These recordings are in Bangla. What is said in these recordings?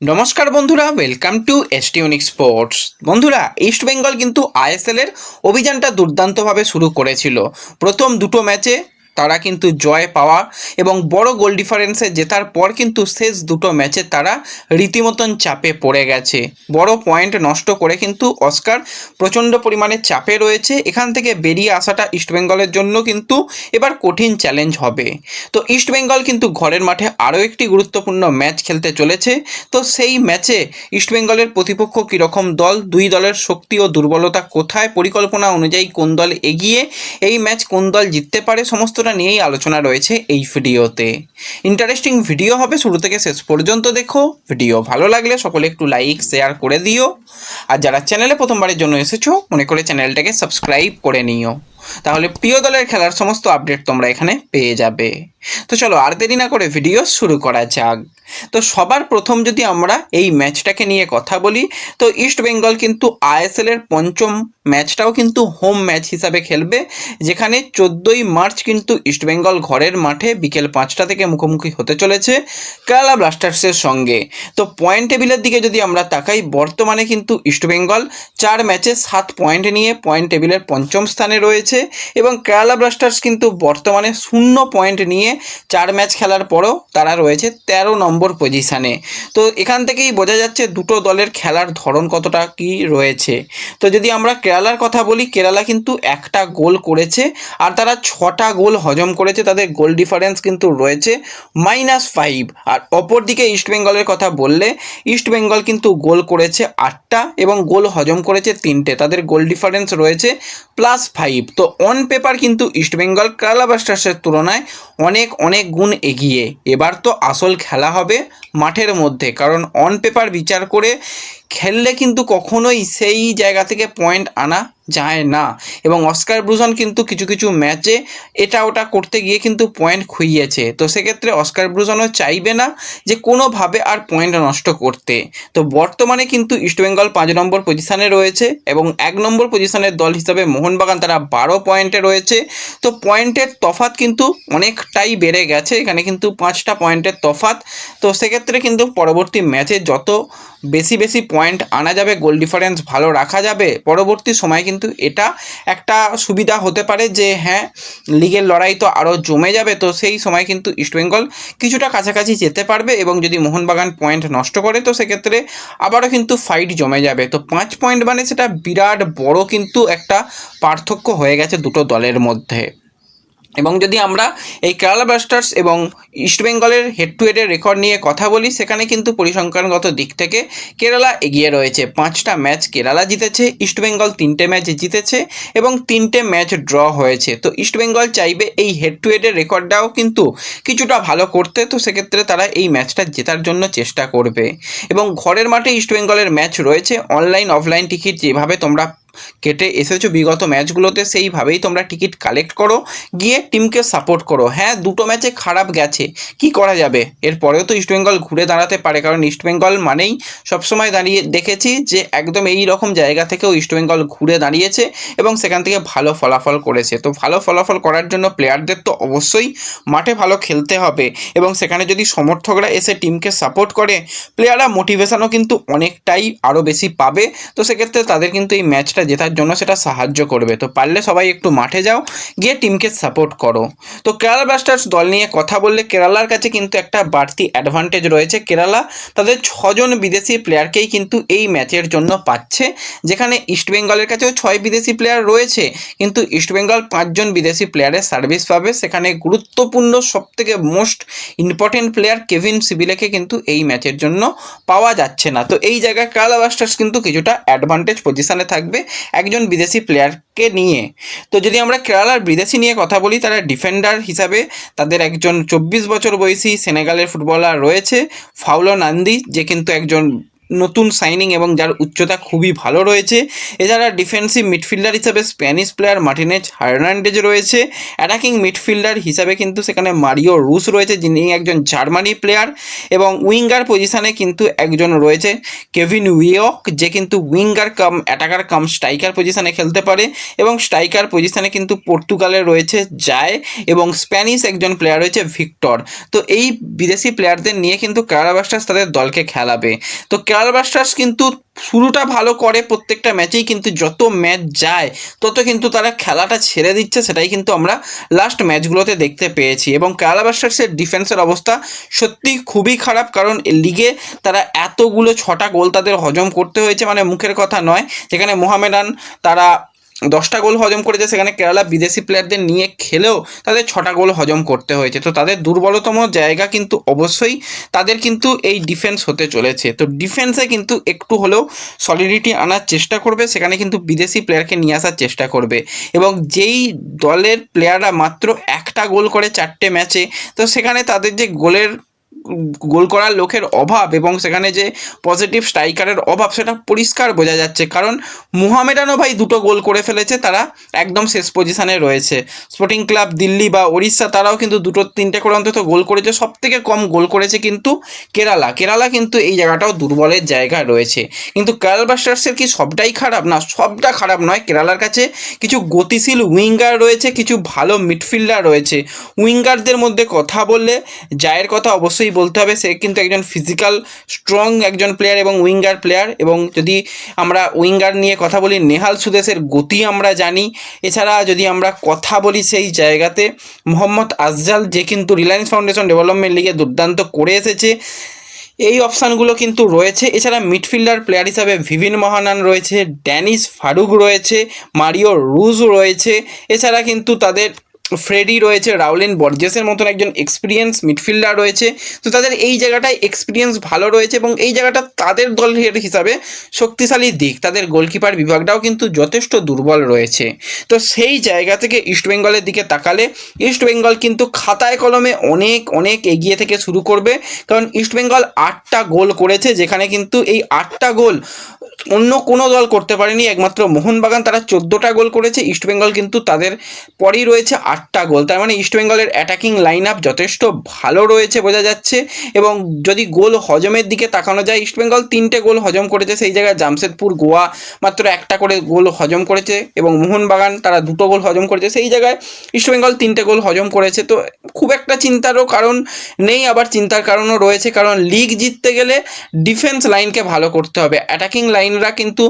নমস্কার বন্ধুরা, ওয়েলকাম টু এসটিউনিক স্পোর্টস। বন্ধুরা, ইস্ট বেঙ্গল কিন্তু আইএসএলের অভিযানটা দুর্দান্তভাবে শুরু করেছিল। প্রথম দুটো ম্যাচে তারা কিন্তু জয় পাওয়া এবং বড় গোল ডিফারেন্সে জেতার পর কিন্তু শেষ দুটো ম্যাচে তারা রীতিমতন চাপে পড়ে গেছে। বড় পয়েন্ট নষ্ট করে কিন্তু অস্কার প্রচণ্ড পরিমাণে চাপে রয়েছে। এখান থেকে বেরিয়ে আসাটা ইস্টবেঙ্গলের জন্য কিন্তু এবার কঠিন চ্যালেঞ্জ হবে। তো ইস্টবেঙ্গল কিন্তু ঘরের মাঠে আরও একটি গুরুত্বপূর্ণ ম্যাচ খেলতে চলেছে। তো সেই ম্যাচে ইস্টবেঙ্গলের প্রতিপক্ষ কীরকম দল, দুই দলের শক্তি ও দুর্বলতা কোথায়, পরিকল্পনা অনুযায়ী কোন দল এগিয়ে, এই ম্যাচ কোন দল জিততে পারে, সমস্তটা নিয়েই আলোচনা রয়েছে এই ভিডিওতে। ইন্টারেস্টিং ভিডিও হবে, শুরু থেকে শেষ পর্যন্ত দেখো। ভিডিও ভালো লাগলে সকলে একটু লাইক শেয়ার করে দিও, আর যারা চ্যানেলে প্রথমবারের জন্য এসেছো মনে করে চ্যানেলটাকে সাবস্ক্রাইব করে নিও, তাহলে প্রিয় দলের খেলার সমস্ত আপডেট তোমরা এখানে পেয়ে যাবে। তো চলো আর দেরি না করে ভিডিও শুরু করা যাক। তো সবার প্রথম যদি আমরা এই ম্যাচটাকে নিয়ে কথা বলি, তো ইস্ট বেঙ্গল কিন্তু আইএসএলের পঞ্চম ম্যাচটাও কিন্তু হোম ম্যাচ হিসাবে খেলবে, যেখানে 14ই মার্চ কিন্তু ইস্টবেঙ্গল ঘরের মাঠে বিকেল 5টা থেকে মুখোমুখি হতে চলেছে কেরালা ব্লাস্টার্সের সঙ্গে। তো পয়েন্ট টেবিলের দিকে যদি আমরা তাকাই, বর্তমানে কিন্তু ইস্টবেঙ্গল 4 ম্যাচে 7 পয়েন্ট নিয়ে পয়েন্ট টেবিলের পঞ্চম স্থানে রয়েছে এবং কেরালা ব্লাস্টার্স কিন্তু বর্তমানে 0 পয়েন্ট নিয়ে 4 ম্যাচ খেলার পরও তারা রয়েছে 13 নম্বর পজিশানে। তো এখান থেকেই বোঝা যাচ্ছে দুটো দলের খেলার ধরন কতটা কি রয়েছে। তো যদি আমরা কেরালার কথা বলি, কেরালা কিন্তু একটা গোল করেছে আর তারা 6টা গোল হজম করেছে। তাদের গোল ডিফারেন্স কিন্তু রয়েছে -5। আর অপরদিকে ইস্টবেঙ্গলের কথা বললে, ইস্টবেঙ্গল কিন্তু গোল করেছে 8টা এবং গোল হজম করেছে 3টে। তাদের গোল ডিফারেন্স রয়েছে +5। তো অন পেপার কিন্তু ইস্টবেঙ্গল কেরালা ব্লাস্টার্সের তুলনায় অনেক গুণ এগিয়ে। এবার তো আসল খেলা হবে মাঠের মধ্যে, কারণ অন পেপার বিচার করে খেললে কিন্তু কখনোই সেই জায়গা থেকে পয়েন্ট আনা যায় না। এবং অস্কার ব্রুজন কিন্তু কিছু ম্যাচে এটা ওটা করতে গিয়ে কিন্তু পয়েন্ট খুইয়েছে। তো সেক্ষেত্রে অস্কার ব্রুজনও চাইবে না যে কোনোভাবে আর পয়েন্ট নষ্ট করতে। তো বর্তমানে কিন্তু ইস্টবেঙ্গল 5 নম্বর পজিশানে রয়েছে এবং 1 নম্বর পজিশানের দল হিসাবে মোহনবাগান তারা 12 পয়েন্টে রয়েছে। তো পয়েন্টের তফাৎ কিন্তু অনেকটাই বেড়ে গেছে, এখানে কিন্তু 5টা পয়েন্টের তফাৎ। তো সেক্ষেত্রে কিন্তু পরবর্তী ম্যাচে যত বেশি পয়েন্ট আনা যাবে, গোল ডিফারেন্স ভালো রাখা যাবে, পরবর্তী সময় কিন্তু এটা একটা সুবিধা হতে পারে যে হ্যাঁ, লিগের লড়াই তো আরও জমে যাবে। তো সেই সময় কিন্তু ইস্টবেঙ্গল কিছুটা কাছাকাছি যেতে পারবে এবং যদি মোহনবাগান পয়েন্ট নষ্ট করে তো সেক্ষেত্রে আবারও কিন্তু ফাইট জমে যাবে। তো 5 পয়েন্ট মানে সেটা বিরাট বড় কিন্তু একটা পার্থক্য হয়ে গেছে দুটো দলের মধ্যে। এবং যদি আমরা এই কেরালা ব্লাস্টার্স এবং ইস্টবেঙ্গলের হেড টু হেডের রেকর্ড নিয়ে কথা বলি, সেখানে কিন্তু পরিসংখ্যানগত দিক থেকে কেরালা এগিয়ে রয়েছে। 5টা ম্যাচ কেরালা জিতেছে, ইস্টবেঙ্গল 3টে ম্যাচ জিতেছে এবং 3টে ম্যাচ ড্র হয়েছে। তো ইস্টবেঙ্গল চাইবে এই হেড টু হেডের রেকর্ডটাও কিন্তু কিছুটা ভালো করতে। তো সেক্ষেত্রে তারা এই ম্যাচটা জেতার জন্য চেষ্টা করবে এবং ঘরের মাঠে ইস্টবেঙ্গলের ম্যাচ রয়েছে। অনলাইন অফলাইন টিকিট যেভাবে তোমরা কেটে এসেছো বিগত ম্যাচগুলোতে, সেইভাবেই তোমরা টিকিট কালেক্ট করো, গিয়ে টিমকে সাপোর্ট করো। হ্যাঁ, দুটো ম্যাচে খারাপ গেছে, কি করা যাবে, এরপরেও তো ইস্টবেঙ্গল ঘুরে দাঁড়াতে পারে, কারণ ইস্টবেঙ্গল মানেই সবসময় দাঁড়িয়ে দেখেছি যে একদম এই রকম জায়গা থেকেও ইস্টবেঙ্গল ঘুরে দাঁড়িয়েছে এবং সেখান থেকে ভালো ফলাফল করেছে। তো ভালো ফলাফল করার জন্য প্লেয়ারদের তো অবশ্যই মাঠে ভালো খেলতে হবে এবং সেখানে যদি সমর্থকরা এসে টিমকে সাপোর্ট করে, প্লেয়াররা মোটিভেশনও কিন্তু অনেকটাই আরও বেশি পাবে। তো সেক্ষেত্রে তাদের কিন্তু এই ম্যাচটা জেতার জন্য সেটা সাহায্য করবে। তো পারলে সবাই একটু মাঠে যাও, গিয়ে টিমকে সাপোর্ট করো। তো কেরালা ব্লাস্টার্স দল নিয়ে কথা বললে, কেরালার কাছে কিন্তু একটা বাড়তি অ্যাডভান্টেজ রয়েছে। কেরালা তাদের 6 জন বিদেশি প্লেয়ারকেই কিন্তু এই ম্যাচের জন্য পাচ্ছে, যেখানে ইস্টবেঙ্গলের কাছেও 6 বিদেশি প্লেয়ার রয়েছে, কিন্তু ইস্টবেঙ্গল 5 জন বিদেশি প্লেয়ারের সার্ভিস পাবে। সেখানে গুরুত্বপূর্ণ সবথেকে মোস্ট ইম্পর্টেন্ট প্লেয়ার কেভিন সিবিলেকে কিন্তু এই ম্যাচের জন্য পাওয়া যাচ্ছে না। তো এই জায়গায় কেরালা ব্লাস্টার্স কিন্তু কিছুটা অ্যাডভান্টেজ পজিশানে থাকবে একজন বিদেশি প্লেয়ারকে নিয়ে। তো যদি আমরা কেরালার বিদেশি নিয়ে কথা বলি, তারা ডিফেন্ডার হিসাবে তাদের একজন 24 বছর বয়সী সেনেগালের ফুটবলার রয়েছে, ফাউলো নান্দি, যে কিন্তু একজন নতুন সাইনিং এবং যার উচ্চতা খুবই ভালো রয়েছে। এছাড়া ডিফেন্সিভ মিডফিল্ডার হিসাবে স্প্যানিশ প্লেয়ার মার্টিনেজ হার্নান্ডেজ রয়েছে। অ্যাটাকিং মিডফিল্ডার হিসাবে কিন্তু সেখানে মারিও রুস রয়েছে, যিনি একজন জার্মানি প্লেয়ার। এবং উইঙ্গার পজিশানে কিন্তু একজন রয়েছে কেভিন উইয়ক, যে কিন্তু উইঙ্গার কাম অ্যাটাকার কাম স্ট্রাইকার পজিশানে খেলতে পারে। এবং স্ট্রাইকার পজিশানে কিন্তু পর্তুগালের রয়েছে জায় এবং স্প্যানিশ একজন প্লেয়ার রয়েছে ভিক্টর। তো এই বিদেশি প্লেয়ারদের নিয়ে কিন্তু কেরালা ব্লাস্টার্স তাদের দলকে খেলাবে। তো কেরালা ব্লাস্টার্স কিন্তু শুরুটা ভালো করে প্রত্যেকটা ম্যাচেই, কিন্তু যত ম্যাচ যায় তত কিন্তু তারা খেলাটা ছেড়ে দিচ্ছে, সেটাই কিন্তু আমরা লাস্ট ম্যাচগুলোতে দেখতে পেয়েছি। এবং কেরালা ব্লাস্টার্সের ডিফেন্সের অবস্থা সত্যি খুবই খারাপ, কারণ লিগে তারা এতগুলো 6টা গোল তাদের হজম করতে হয়েছে, মানে মুখের কথা নয়। যেখানে মোহামেডান তারা 10টা গোল হজম করেছে, সেখানে কেরালা বিদেশি প্লেয়ারদের নিয়ে খেলেও তাদের 6টা গোল হজম করতে হয়েছে। তো তাদের দুর্বলতম জায়গা কিন্তু অবশ্যই তাদের কিন্তু এই ডিফেন্স হতে চলেছে। তো ডিফেন্সে কিন্তু একটু হলেও সলিডিটি আনার চেষ্টা করবে, সেখানে কিন্তু বিদেশি প্লেয়ারকে নিয়ে আসার চেষ্টা করবে। এবং যেই দলের প্লেয়াররা মাত্র 1টা গোল করে 4টে ম্যাচে, তো সেখানে তাদের যে গোল করার লোকের অভাব এবং সেখানে যে পজিটিভ স্ট্রাইকারের অভাব, সেটা পরিষ্কার বোঝা যাচ্ছে। কারণ মুহামেডানও ভাই 2টো গোল করে ফেলেছে, তারা একদম শেষ পজিশানে রয়েছে। স্পোর্টিং ক্লাব দিল্লি বা ওড়িশা তারাও কিন্তু 2-3টে করে অন্তত গোল করেছে। সব থেকে কম গোল করেছে কিন্তু কেরালা কিন্তু এই জায়গাটাও দুর্বলের জায়গা রয়েছে। কিন্তু কেরালা ব্লাস্টার্সের কি সবটাই খারাপ? না, সবটা খারাপ নয়। কেরালার কাছে কিছু গতিশীল উইঙ্গার রয়েছে, কিছু ভালো মিডফিল্ডার রয়েছে। উইঙ্গারদের মধ্যে কথা বললে জায়ের কথা অবশ্যই বলতে হবে, সে কিন্তু একজন ফিজিক্যাল স্ট্রং একজন প্লেয়ার এবং উইঙ্গার প্লেয়ার। এবং যদি আমরা উইঙ্গার নিয়ে কথা বলি, নেহাল সুদেশের গতি আমরা জানি। এছাড়া যদি আমরা কথা বলি সেই জায়গাতে মোহাম্মদ আফজাল, যে কিন্তু রিলায়েন্স ফাউন্ডেশন ডেভেলপমেন্ট লিগে দুর্দান্ত করে এসেছে, এই অপশানগুলো কিন্তু রয়েছে। এছাড়া মিডফিল্ডার প্লেয়ার হিসাবে ভিভিন মহানান রয়েছে, ড্যানিশ ফারুক রয়েছে, মারিও রুজ রয়েছে। এছাড়া কিন্তু তাদের ফ্রেডি রয়েছে, রাউলিন বর্জেসের মতন একজন এক্সপিরিয়েন্স মিডফিল্ডার রয়েছে। তো তাদের এই জায়গাটায় এক্সপিরিয়েন্স ভালো রয়েছে এবং এই জায়গাটা তাদের দলের হিসাবে শক্তিশালী দিক। তাদের গোলকিপার বিভাগটাও কিন্তু যথেষ্ট দুর্বল রয়েছে। তো সেই জায়গা থেকে ইস্টবেঙ্গলের দিকে তাকালে ইস্টবেঙ্গল কিন্তু খাতায় কলমে অনেক অনেক এগিয়ে থেকে শুরু করবে, কারণ ইস্টবেঙ্গল 8টা গোল করেছে, যেখানে কিন্তু এই 8টা গোল অন্য কোনো দল করতে পারেনি। একমাত্র মোহনবাগান তারা 14টা গোল করেছে, ইস্টবেঙ্গল কিন্তু তাদের পরেই রয়েছে 8টা গোল। তার মানে ইস্টবেঙ্গলের অ্যাটাকিং লাইন আপ যথেষ্ট ভালো রয়েছে বোঝা যাচ্ছে। এবং যদি গোল হজমের দিকে তাকানো যায়, ইস্টবেঙ্গল 3টে গোল হজম করেছে, সেই জায়গায় জামশেদপুর গোয়া মাত্র 1টা করে গোল হজম করেছে এবং মোহনবাগান তারা 2টো গোল হজম করেছে, সেই জায়গায় ইস্টবেঙ্গল 3টে গোল হজম করেছে। তো খুব একটা চিন্তারও কারণ নেই, আবার চিন্তার কারণও রয়েছে, কারণ লিগ জিততে গেলে ডিফেন্স লাইনকে ভালো করতে হবে। অ্যাটাকিং লাইনরা কিন্তু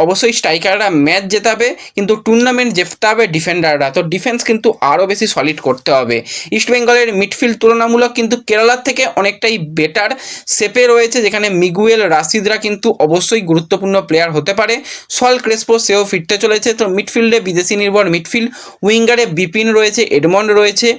অবশ্যই স্ট্রাইকাররা ম্যাচ জেতাবে, কিন্তু টুর্নামেন্ট জেতাতে হবে ডিফেন্ডাররা। তো ডিফেন্স কিন্তু আরও বেশি সলিড করতে হবে। ইস্টবেঙ্গলের মিডফিল্ড তুলনামূলক কিন্তু কেরালার থেকে অনেকটাই বেটার শেপে রয়েছে, যেখানে মিগুয়েল রাশিদরা কিন্তু অবশ্যই গুরুত্বপূর্ণ প্লেয়ার হতে পারে। সল ক্রেসপো সেও ফিরতে চলেছে। তো মিডফিল্ডে বিদেশি নির্ভর মিডফিল্ড, উইঙ্গারে বিপিন রয়েছে, এডমন্ড রয়েছে,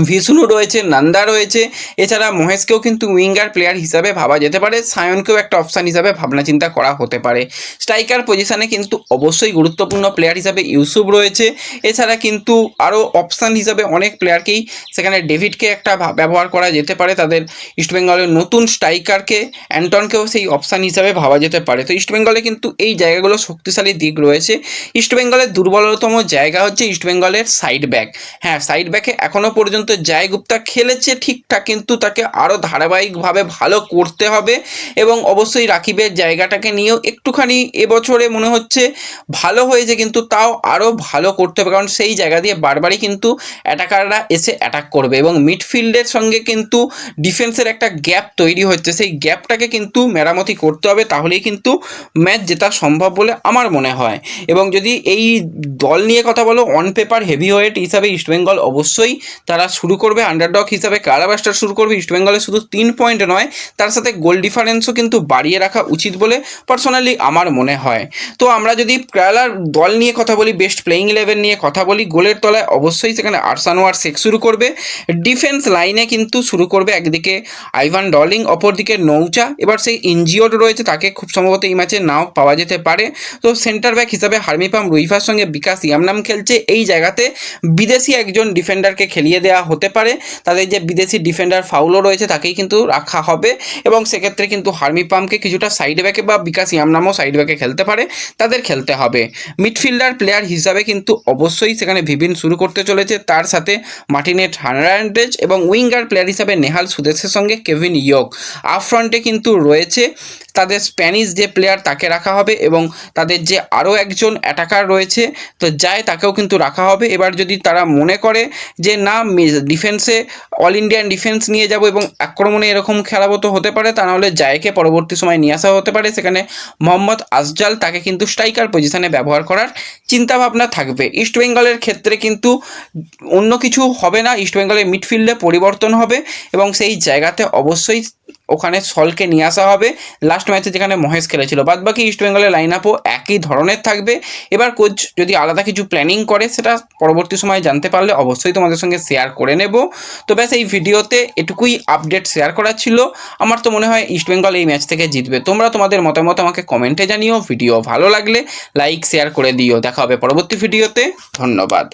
ভিষ্ণু রয়েছে, নন্দা রয়েছে। এছাড়া মহেশকেও কিন্তু উইঙ্গার প্লেয়ার হিসাবে ভাবা যেতে পারে, সায়নকেও একটা অপশান হিসাবে ভাবনা চিন্তা করা হতে পারে। স্ট্রাইকার পজিশানে কিন্তু অবশ্যই গুরুত্বপূর্ণ প্লেয়ার হিসাবে ইউসুফ রয়েছে। এছাড়া কিন্তু আরও অপশান হিসাবে অনেক প্লেয়ারকেই, সেখানে ডেভিডকে একটা ব্যবহার করা যেতে পারে। তাদের ইস্টবেঙ্গলের নতুন স্ট্রাইকারকে অ্যান্টনকেও সেই অপশান হিসাবে ভাবা যেতে পারে। তো ইস্টবেঙ্গলে কিন্তু এই জায়গাগুলো শক্তিশালী দিক রয়েছে। ইস্টবেঙ্গলের দুর্বলতম জায়গা হচ্ছে ইস্টবেঙ্গলের সাইড ব্যাক। হ্যাঁ, সাইড ব্যাকে এখনও পর্যন্ত জয় গুপ্তা খেলেছে ঠিকঠাক, কিন্তু তাকে আরও ধারাবাহিকভাবে ভালো করতে হবে। এবং অবশ্যই রাকিবের জায়গাটাকে নিয়েও একটুখানি এবছরে মনে হচ্ছে ভালো হয়েছে, কিন্তু তাও আরও ভালো করতে হবে, কারণ সেই জায়গা দিয়ে বারবারই কিন্তু অ্যাটাকাররা এসে অ্যাটাক করবে এবং মিডফিল্ডের সঙ্গে কিন্তু ডিফেন্সের একটা গ্যাপ তৈরি হচ্ছে, সেই গ্যাপটাকে কিন্তু মেরামতি করতে হবে, তাহলেই কিন্তু ম্যাচ জেতা সম্ভব বলে আমার মনে হয়। এবং যদি এই দল নিয়ে কথা বলো, অন পেপার হেভিওয়েট হিসাবে ইস্টবেঙ্গল অবশ্যই তারা শুরু করবে, আন্ডারডগ হিসাবে কেরালা ব্লাস্টার্স শুরু করবে। ইস্টবেঙ্গলের শুধু 3 পয়েন্ট নয়, তার সাথে গোল ডিফারেন্সও কিন্তু বাড়িয়ে রাখা উচিত বলে পার্সোনালি আমার মনে হয়। তো আমরা যদি কেরালার দল নিয়ে কথা বলি, বেস্ট প্লেয়িং 11 নিয়ে কথা বলি, গোলের তলায় অবশ্যই সেখানে আরসানোয়ার শেখ শুরু করবে। ডিফেন্স লাইনে কিন্তু শুরু করবে একদিকে আইভান ডলিং, অপরদিকে নৌচা। এবার সেই ইনজিওর্ড রয়েছে, তাকে খুব সম্ভবত এই ম্যাচে নাও পাওয়া যেতে পারে। তো সেন্টার ব্যাক হিসাবে হার্মিপাম রুইফার সঙ্গে বিকাশ ইয়ামনাম খেলছে। এই জায়গাতে বিদেশি একজন ডিফেন্ডারকে খেলিয়ে দেওয়া হতে পারে। তাদের যে বিদেশি ডিফেন্ডার ফাউলও রয়েছে তাকেই কিন্তু রাখা হবে এবং সেক্ষেত্রে কিন্তু হার্মি পামকে কিছুটা সাইড ব্যাকে বা বিকাশ ইয়ামনামও সাইড ব্যাকে খেলতে পারে, তাদের খেলতে হবে। মিডফিল্ডার প্লেয়ার হিসাবে কিন্তু অবশ্যই সেখানে ভিভিন শুরু করতে চলেছে, তার সাথে মার্টিনেট হার্নান্ডেজ এবং উইঙ্গার প্লেয়ার হিসাবে নেহাল সুদেশের সঙ্গে কেভিন ইয়ক। আপ ফ্রন্টে কিন্তু রয়েছে তাদের স্প্যানিশ যে প্লেয়ার তাকে রাখা হবে এবং তাদের যে আরও একজন অ্যাটাকার রয়েছে তো যায় তাকেও কিন্তু রাখা হবে। এবার যদি তারা মনে করে যে না ডিফেন্সে অল ইন্ডিয়ান ডিফেন্স নিয়ে যাব এবং আক্রমণে এরকম খেলাবো তো হতে পারে, তা নাহলে জায়কে পরবর্তী সময় নিয়ে আসা হতে পারে। সেখানে মোহাম্মদ আফজাল তাকে কিন্তু স্ট্রাইকার পজিশনে ব্যবহার করার চিন্তাভাবনা থাকবে। ইস্টবেঙ্গলের ক্ষেত্রে কিন্তু অন্য কিছু হবে না, ইস্টবেঙ্গলের মিডফিল্ডে পরিবর্তন হবে এবং সেই জায়গাতে অবশ্যই ওখানে সলকে নিয়ে আসা হবে লাস্ট ম্যাচে যেখানে মহেশ খেলেছিল। বাদবাকি ইস্টবেঙ্গলের লাইন আপও একই ধরনের থাকবে। এবার কোচ যদি আলাদা কিছু প্ল্যানিং করে সেটা পরবর্তী সময়ে জানতে পারলে অবশ্যই তোমাদের সঙ্গে শেয়ার করে নেব। তো ব্যাস এই ভিডিওতে এটুকুই আপডেট শেয়ার করার ছিল। আমার তো মনে হয় ইস্টবেঙ্গল এই ম্যাচ থেকে জিতবে। তোমরা তোমাদের মতামত আমাকে কমেন্টে জানিও। ভিডিও ভালো লাগলে লাইক শেয়ার করে দিও। দেখা হবে পরবর্তী ভিডিওতে। ধন্যবাদ।